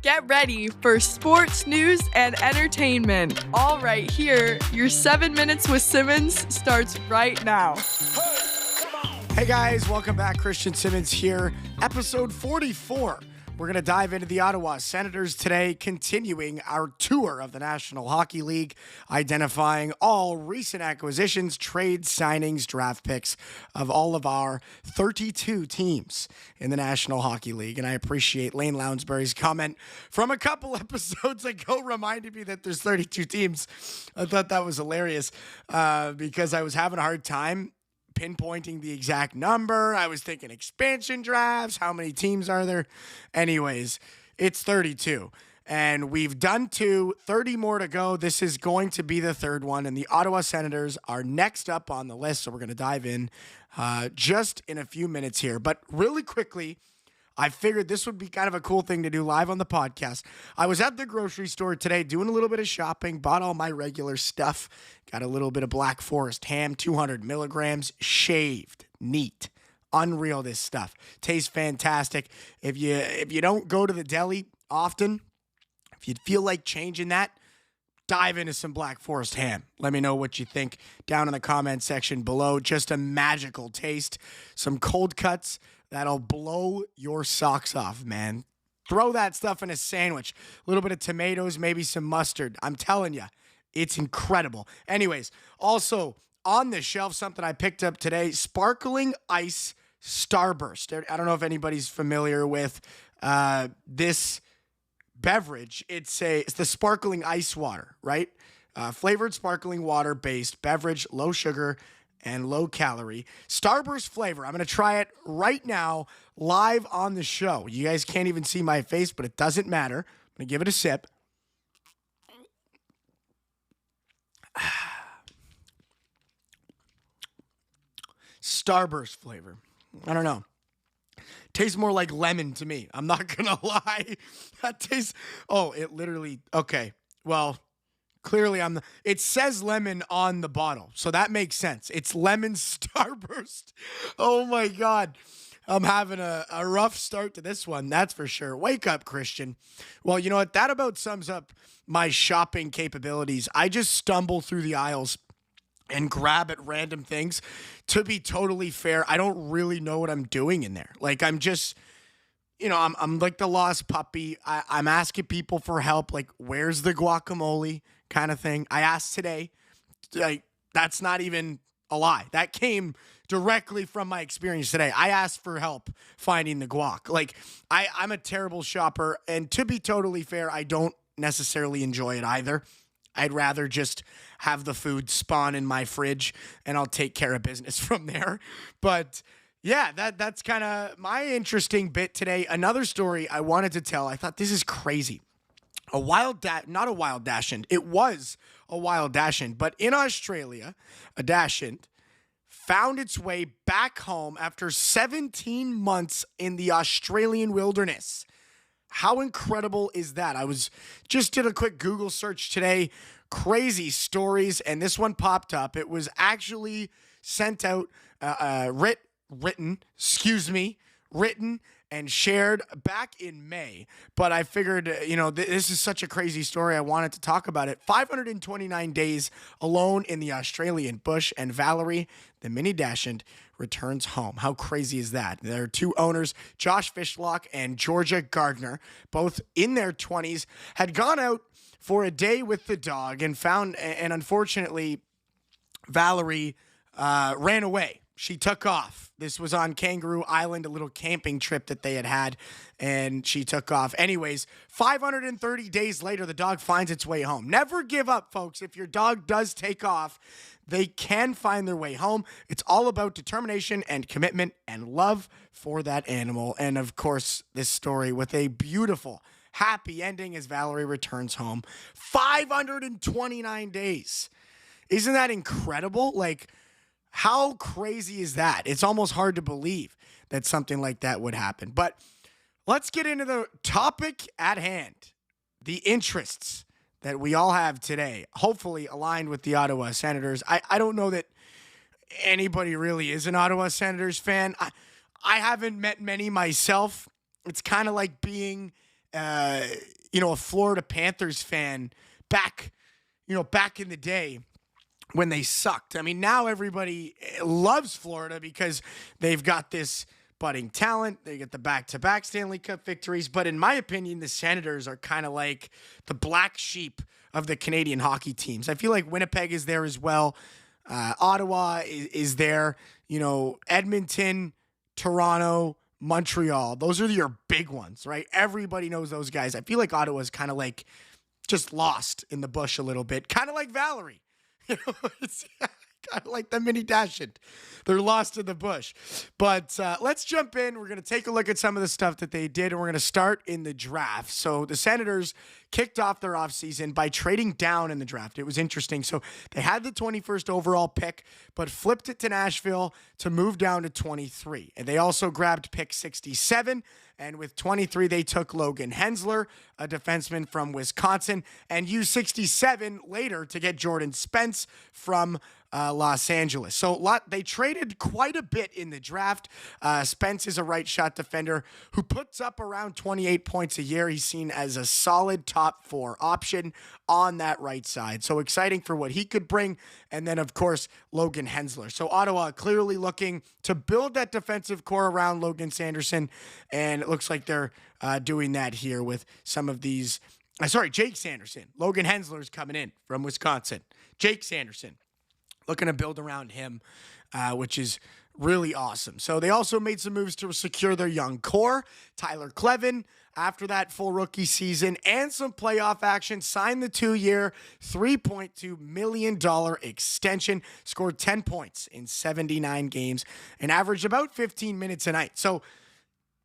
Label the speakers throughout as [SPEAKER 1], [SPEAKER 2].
[SPEAKER 1] Get ready for sports news and entertainment. All right here, your 7 minutes with Simmons starts right now.
[SPEAKER 2] Hey guys, welcome back. Christian Simmons here, episode 44. We're going to dive into the Ottawa Senators today, continuing our tour of the National Hockey League, identifying all recent acquisitions, trades, signings, draft picks of all of our 32 teams in the National Hockey League. And I appreciate Lane Lounsbury's comment from a couple episodes ago reminded me that there's 32 teams. I thought that was hilarious because I was having a hard time pinpointing the exact number. I was thinking expansion drafts. How many teams are there? Anyways, it's 32. And we've done 30 more to go. This is going to be the third one. And the Ottawa Senators are next up on the list. So we're going to dive in just in a few minutes here. But really quickly, I figured this would be kind of a cool thing to do live on the podcast. I was at the grocery store today doing a little bit of shopping, bought all my regular stuff, got a little bit of Black Forest ham, 200 milligrams, shaved, neat, unreal this stuff. Tastes fantastic. If you don't go to the deli often, if you feel like changing that, dive into some Black Forest ham. Let me know what you think down in the comment section below. Just a magical taste. Some cold cuts that'll blow your socks off, man. Throw that stuff in a sandwich. A little bit of tomatoes, maybe some mustard. I'm telling you, it's incredible. Anyways, also on the shelf, something I picked up today, sparkling ice Starburst. I don't know if anybody's familiar with this beverage. It's the sparkling ice water, right? Flavored sparkling water based beverage, low sugar and low calorie. Starburst flavor. I'm going to try it right now live on the show. You guys can't even see my face, but it doesn't matter. I'm going to give it a sip. Starburst flavor. I don't know. Tastes more like lemon to me. I'm not going to lie. That tastes, it literally, okay. Well, clearly it says lemon on the bottle, so that makes sense. It's lemon Starburst. Oh my God. I'm having a rough start to this one, that's for sure. Wake up, Christian. Well, you know what? That about sums up my shopping capabilities. I just stumble through the aisles and grab at random things. To be totally fair, I don't really know what I'm doing in there. Like, I'm just, I'm like the lost puppy. I'm asking people for help, like, where's the guacamole kind of thing. I asked today, like, that's not even a lie. That came directly from my experience today. I asked for help finding the guac. Like, I'm a terrible shopper, and to be totally fair, I don't necessarily enjoy it either. I'd rather just have the food spawn in my fridge, and I'll take care of business from there. But yeah, that's kind of my interesting bit today. Another story I wanted to tell. I thought this is crazy. Not a wild Daschund. It was a wild Daschund, but in Australia, a Daschund found its way back home after 17 months in the Australian wilderness. How incredible is that? I did a quick Google search today, crazy stories, and this one popped up. It was actually sent out, written and shared back in May. But I figured, this is such a crazy story. I wanted to talk about it. 529 days alone in the Australian bush, and Valerie, the mini Daschund, returns home. How crazy is that? There are two owners, Josh Fishlock and Georgia Gardner, both in their 20s, had gone out for a day with the dog and unfortunately, Valerie ran away. She took off. This was on Kangaroo Island, a little camping trip that they had, and she took off. Anyways, 530 days later, the dog finds its way home. Never give up, folks. If your dog does take off, they can find their way home. It's all about determination and commitment and love for that animal. And, of course, this story with a beautiful, happy ending as Valerie returns home. 529 days. Isn't that incredible? Like, how crazy is that? It's almost hard to believe that something like that would happen. But let's get into the topic at hand. The interests that we all have today, hopefully aligned with the Ottawa Senators. I don't know that anybody really is an Ottawa Senators fan. I haven't met many myself. It's kind of like being a Florida Panthers fan back in the day when they sucked. I mean, now everybody loves Florida because they've got this budding talent. They get the back-to-back Stanley Cup victories. But in my opinion, the Senators are kind of like the black sheep of the Canadian hockey teams. I feel like Winnipeg is there as well. Ottawa is there. Edmonton, Toronto, Montreal. Those are your big ones, right? Everybody knows those guys. I feel like Ottawa's kind of like just lost in the bush a little bit. Kind of like Valerie. It's kind of like the mini Daschund. They're lost in the bush. But let's jump in. We're going to take a look at some of the stuff that they did, and we're going to start in the draft. So the Senators kicked off their offseason by trading down in the draft. It was interesting. So they had the 21st overall pick, but flipped it to Nashville to move down to 23. And they also grabbed pick 67. And with 23, they took Logan Hensler, a defenseman from Wisconsin, and used 67 later to get Jordan Spence from Los Angeles. So they traded quite a bit in the draft. Spence is a right shot defender who puts up around 28 points a year. He's seen as a solid top 4 option on that right side. So exciting for what he could bring. And then, of course, Logan Hensler. So Ottawa clearly looking to build that defensive core around Logan Sanderson. And it looks like they're doing that here with some of these. Jake Sanderson. Logan Hensler's coming in from Wisconsin. Jake Sanderson. Looking to build around him, which is really awesome. So they also made some moves to secure their young core. Tyler Clevin, after that full rookie season and some playoff action, signed the 2-year, $3.2 million extension, scored 10 points in 79 games, and averaged about 15 minutes a night. So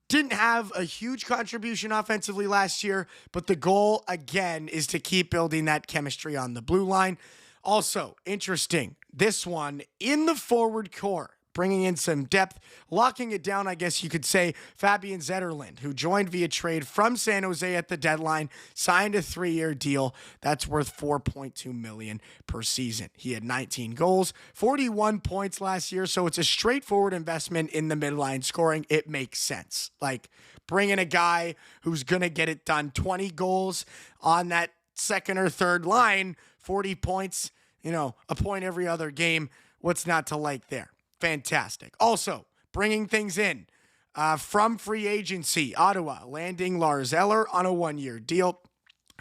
[SPEAKER 2] didn't have a huge contribution offensively last year, but the goal, again, is to keep building that chemistry on the blue line. Also, interesting, this one in the forward core, bringing in some depth, locking it down, I guess you could say, Fabian Zetterlund, who joined via trade from San Jose at the deadline, signed a 3-year deal that's worth $4.2 million per season. He had 19 goals, 41 points last year, so it's a straightforward investment in the midline scoring. It makes sense. Like, bringing a guy who's going to get it done, 20 goals on that second or third line, 40 points, a point every other game. What's not to like there? Fantastic. Also, bringing things in from free agency, Ottawa landing Lars Eller on a 1-year deal.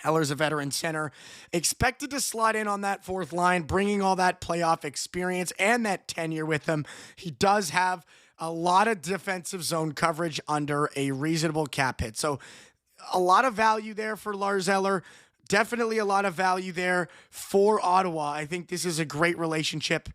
[SPEAKER 2] Eller's a veteran center, expected to slot in on that fourth line, bringing all that playoff experience and that tenure with him. He does have a lot of defensive zone coverage under a reasonable cap hit. So a lot of value there for Lars Eller. Definitely a lot of value there for Ottawa. I think this is a great relationship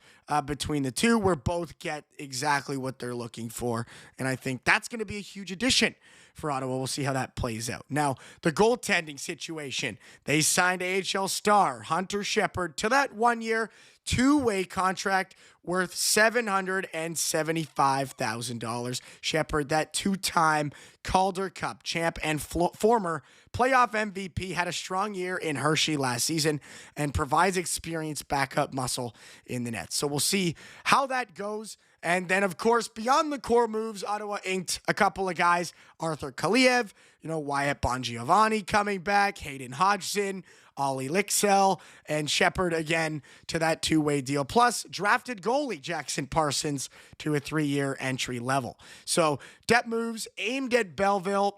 [SPEAKER 2] between the two where both get exactly what they're looking for. And I think that's going to be a huge addition for Ottawa. We'll see how that plays out. Now, the goaltending situation. They signed AHL star Hunter Shepard to that 1-year, 2-way contract worth $775,000. Shepard, that 2-time Calder Cup champ and former playoff MVP, had a strong year in Hershey last season and provides experienced backup muscle in the net. So we'll see how that goes. And then, of course, beyond the core moves, Ottawa inked a couple of guys. Arthur Kaliev, Wyatt Bongiovanni coming back, Hayden Hodgson, Ollie Lixell, and Shepard again to that 2-way deal. Plus, drafted goalie Jackson Parsons to a 3-year entry level. So, depth moves aimed at Belleville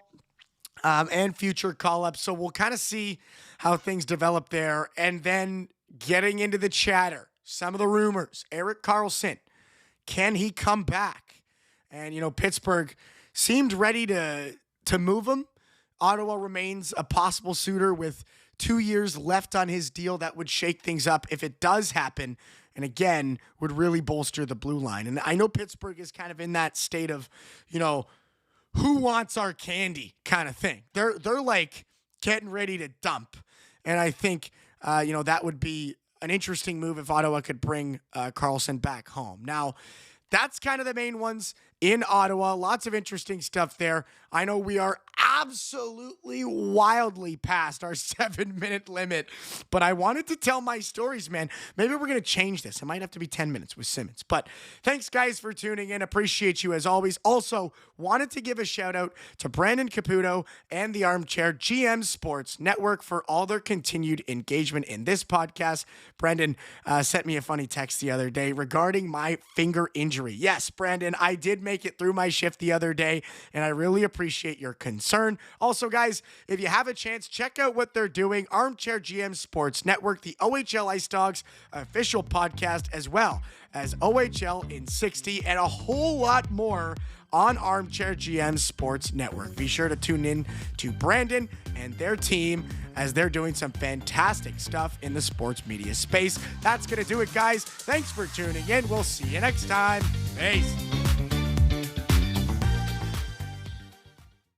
[SPEAKER 2] and future call-ups. So, we'll kind of see how things develop there. And then getting into the chatter, some of the rumors. Erik Karlsson, can he come back? And, Pittsburgh seemed ready to move him. Ottawa remains a possible suitor with 2 years left on his deal. That would shake things up if it does happen. And again, would really bolster the blue line. And I know Pittsburgh is kind of in that state of, who wants our candy kind of thing. They're like getting ready to dump. And I think, that would be an interesting move if Ottawa could bring Karlsson back home. Now, that's kind of the main ones. in Ottawa. Lots of interesting stuff there. I know we are absolutely wildly past our 7-minute limit, but I wanted to tell my stories, man. Maybe we're going to change this. It might have to be 10 minutes with Simmons, but thanks guys for tuning in. Appreciate you as always. Also wanted to give a shout out to Brandon Caputo and the Armchair GM Sports Network for all their continued engagement in this podcast. Brandon sent me a funny text the other day regarding my finger injury. Yes, Brandon, I did make it through my shift the other day, and I really appreciate your concern. Also, guys, if you have a chance, check out what they're doing. Armchair GM Sports Network, the OHL Ice Dogs official podcast, as well as OHL in 60, and a whole lot more on Armchair GM Sports Network. Be sure to tune in to Brandon and their team as they're doing some fantastic stuff in the sports media space. That's going to do it, guys. Thanks for tuning in. We'll see you next time. Peace.